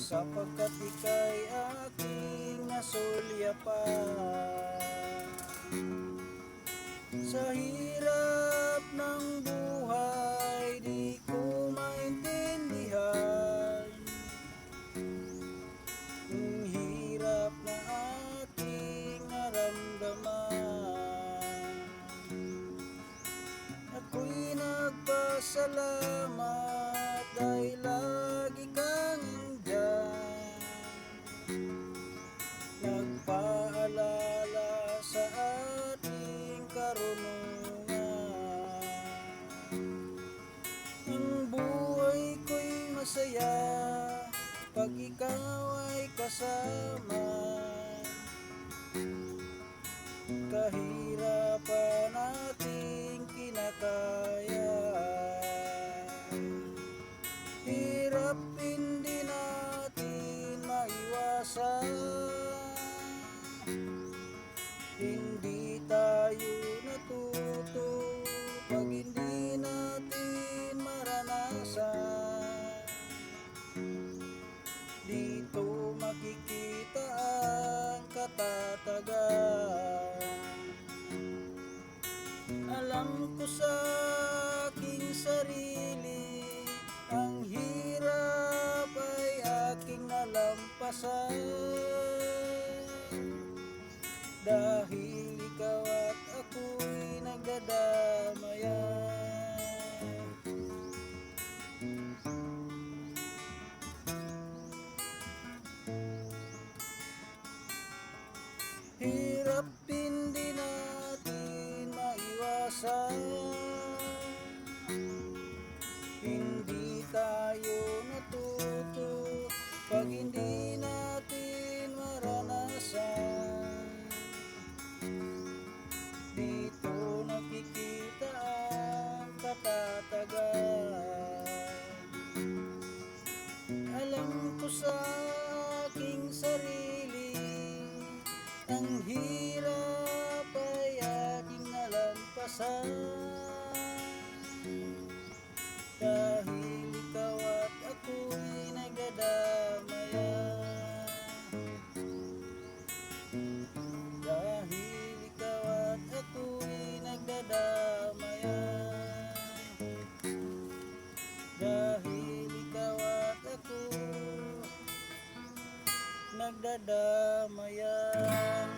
sapagkat ika'y aking nasulyapan. Sa hirap ng buhay di ko maintindihan ang hirap na aking naramdaman. Ako'y nagpasalamat dahil lagi kang andyan, nagpaalala sa ating karunungan. Ang buhay ko'y masaya pag ikaw ay kasama. Kahirapan ating kinakaya, hirap hindi natin maiwasan. Hindi tayo natuto pag hindi natin maranasan. Dito makikita ang katatagan. Alam ko sa aking sarili, ang hirap ay aking nalampasan. Dahil ikaw at ako'y nagdadamayan. Hirap hindi natin maiwasan. Hindi tayo natuto pag hindi natin maranasan. Dito nakikita ang katatagan. Alam ko sa aking sarili, ang hirap ay aking nalampasan. Dahil ikaw at ako'y nagdadamayan. Dahil ikaw at ako'y nagdadamayan. Dahil ikaw at ako nagdadamayan.